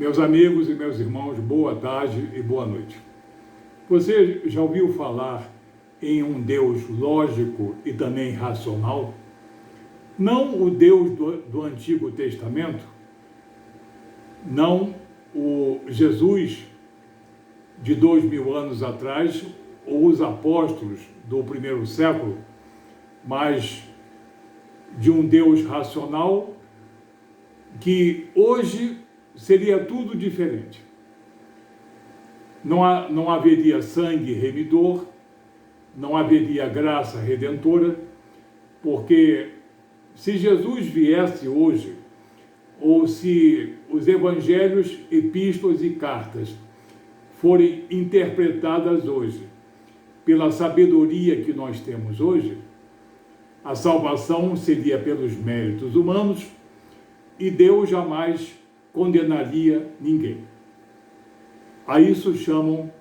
Meus amigos e meus irmãos, boa tarde e boa noite. Você já ouviu falar em um Deus lógico e também racional? Não o Deus do Antigo Testamento, não o Jesus de 2000 anos atrás, ou os apóstolos do primeiro século, mas de um Deus racional que hoje seria tudo diferente. Não haveria sangue remidor, não haveria graça redentora, porque se Jesus viesse hoje, ou se os evangelhos, epístolas e cartas forem interpretadas hoje pela sabedoria que nós temos hoje, a salvação seria pelos méritos humanos e Deus jamais condenaria ninguém. A isso chamam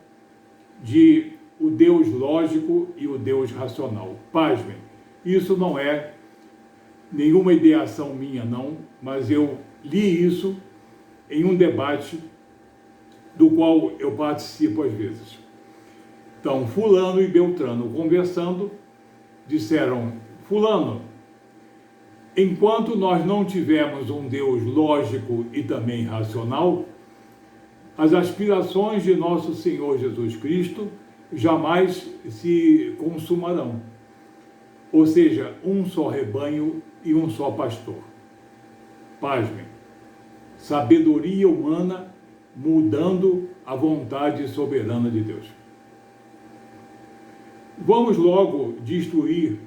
de o Deus lógico e o Deus racional. Pasmem, isso não é nenhuma ideação minha, não, mas eu li isso em um debate do qual eu participo às vezes. Então, fulano e Beltrano conversando, disseram: fulano, enquanto nós não tivermos um Deus lógico e também racional, as aspirações de nosso Senhor Jesus Cristo jamais se consumarão. Ou seja, um só rebanho e um só pastor. Pasmem, sabedoria humana mudando a vontade soberana de Deus. Vamos logo destruir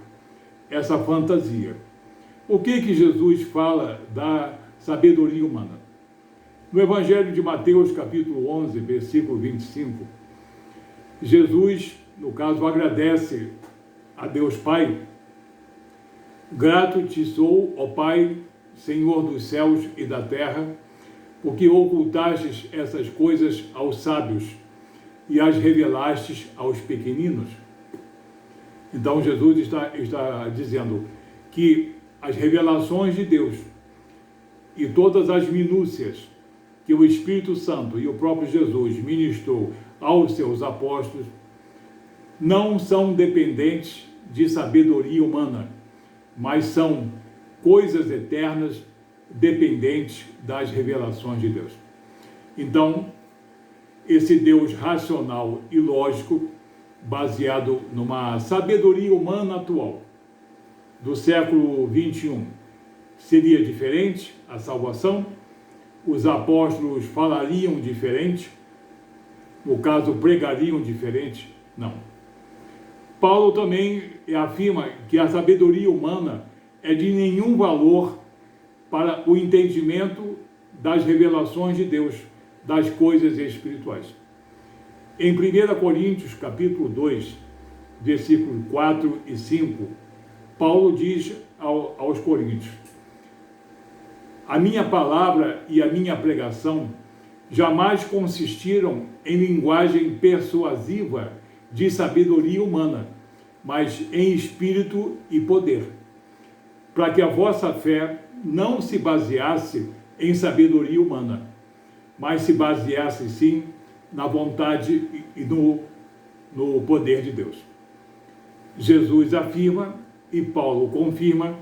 essa fantasia. O que Jesus fala da sabedoria humana? No Evangelho de Mateus, capítulo 11, versículo 25, Jesus, no caso, agradece a Deus Pai: grato te sou, ó Pai, Senhor dos céus e da terra, porque ocultastes essas coisas aos sábios e as revelastes aos pequeninos. Então Jesus está dizendo que as revelações de Deus e todas as minúcias que o Espírito Santo e o próprio Jesus ministrou aos seus apóstolos não são dependentes de sabedoria humana, mas são coisas eternas dependentes das revelações de Deus. Então, esse Deus racional e lógico, baseado numa sabedoria humana atual, do século 21, seria diferente a salvação? Os apóstolos falariam diferente? No caso, pregariam diferente? Não. Paulo também afirma que a sabedoria humana é de nenhum valor para o entendimento das revelações de Deus, das coisas espirituais. Em 1 Coríntios, capítulo 2, versículos 4 e 5, Paulo diz aos coríntios: a minha palavra e a minha pregação jamais consistiram em linguagem persuasiva de sabedoria humana, mas em espírito e poder, para que a vossa fé não se baseasse em sabedoria humana, mas se baseasse sim na vontade e no poder de Deus. Jesus afirma e Paulo confirma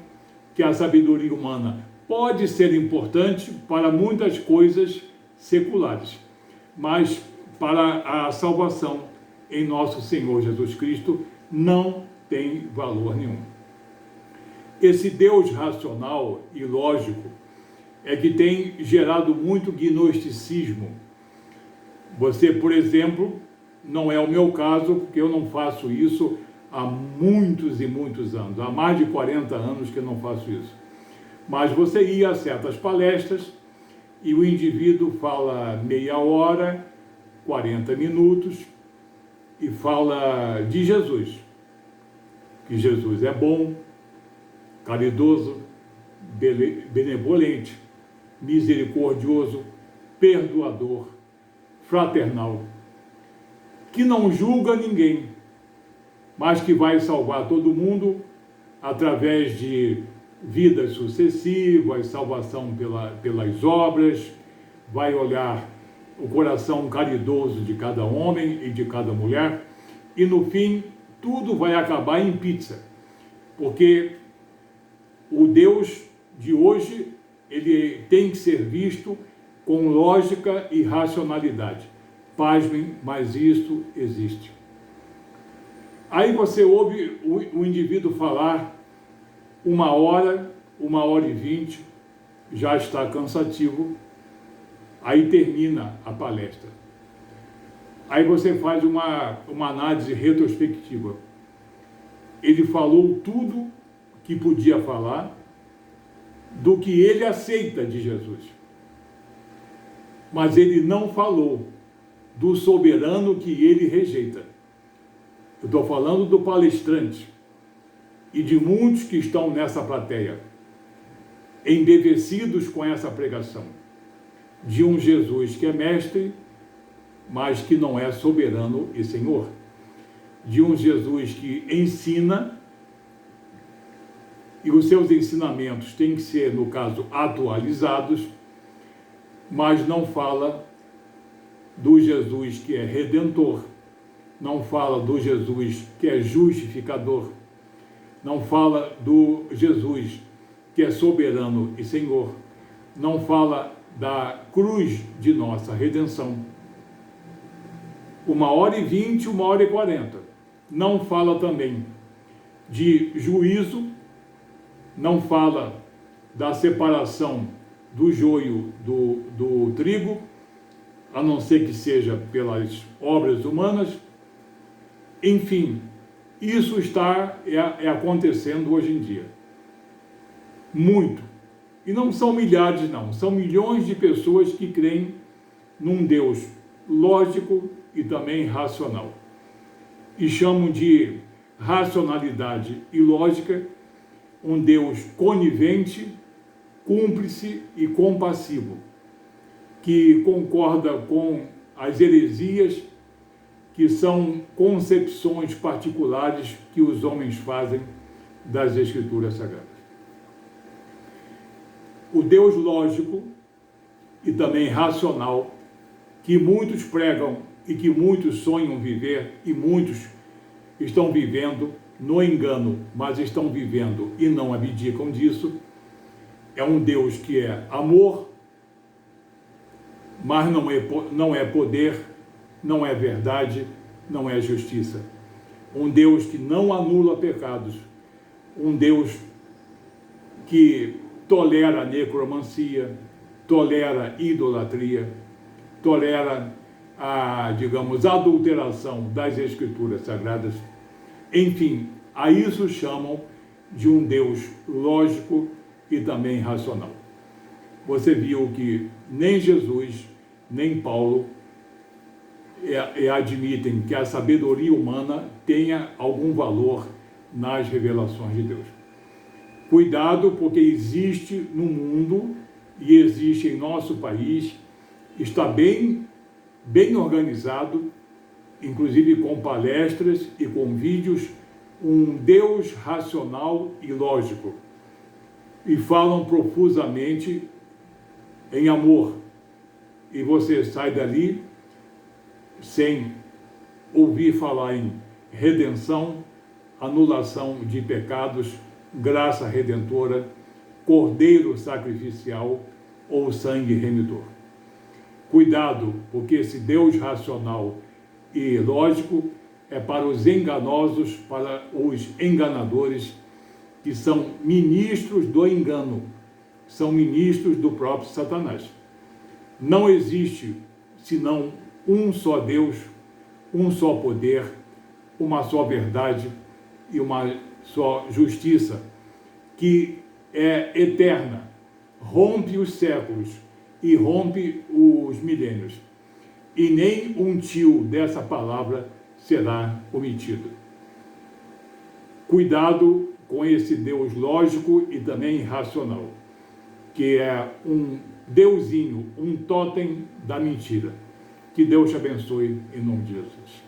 que a sabedoria humana pode ser importante para muitas coisas seculares, mas para a salvação em nosso Senhor Jesus Cristo não tem valor nenhum. Esse Deus racional e lógico é que tem gerado muito gnosticismo. Você, por exemplo, não é o meu caso, porque eu não faço isso há muitos e muitos anos, há mais de 40 anos que eu não faço isso. Mas você ia a certas palestras e o indivíduo fala meia hora, 40 minutos, e fala de Jesus, que Jesus é bom, caridoso, benevolente, misericordioso, perdoador, fraternal, que não julga ninguém, mas que vai salvar todo mundo através de vidas sucessivas, salvação pelas obras, vai olhar o coração caridoso de cada homem e de cada mulher, e no fim tudo vai acabar em pizza, porque o Deus de hoje, ele tem que ser visto com lógica e racionalidade. Pasmem, mas isto existe. Aí você ouve o indivíduo falar 1 hora, 1h20, já está cansativo, aí termina a palestra. Aí você faz uma análise retrospectiva. Ele falou tudo que podia falar do que ele aceita de Jesus. Mas ele não falou do soberano que ele rejeita. Eu estou falando do palestrante e de muitos que estão nessa plateia, embevecidos com essa pregação, de um Jesus que é mestre, mas que não é soberano e Senhor. De um Jesus que ensina, e os seus ensinamentos têm que ser, no caso, atualizados, mas não fala do Jesus que é redentor, não fala do Jesus que é justificador, não fala do Jesus que é soberano e Senhor, não fala da cruz de nossa redenção. 1h20, 1h40. Não fala também de juízo, não fala da separação do joio do trigo, a não ser que seja pelas obras humanas. Enfim, isso está acontecendo hoje em dia. Muito. E não são milhares, não. São milhões de pessoas que creem num Deus lógico e também racional. E chamam de racionalidade e lógica um Deus conivente, cúmplice e compassivo, que concorda com as heresias, que são concepções particulares que os homens fazem das Escrituras Sagradas. O Deus lógico e também racional, que muitos pregam e que muitos sonham viver, e muitos estão vivendo no engano, mas estão vivendo e não abdicam disso, é um Deus que é amor, mas não é poder, não é verdade, não é justiça. Um Deus que não anula pecados, um Deus que tolera a necromancia, tolera idolatria, tolera a adulteração das Escrituras Sagradas. Enfim, a isso chamam de um Deus lógico e também racional. Você viu que nem Jesus, nem Paulo admitem que a sabedoria humana tenha algum valor nas revelações de Deus. Cuidado, porque existe no mundo e existe em nosso país, está bem organizado, inclusive com palestras e com vídeos, um Deus racional e lógico. E falam profusamente em amor. E você sai dali sem ouvir falar em redenção, anulação de pecados, graça redentora, cordeiro sacrificial ou sangue remidor. Cuidado, porque esse Deus racional e lógico é para os enganosos, para os enganadores, que são ministros do engano, são ministros do próprio Satanás. Não existe senão um só Deus, um só poder, uma só verdade e uma só justiça, que é eterna, rompe os séculos e rompe os milênios. E nem um tio dessa palavra será omitido. Cuidado com esse Deus lógico e também racional, que é um deusinho, um totem da mentira. Que Deus te abençoe em nome de Jesus.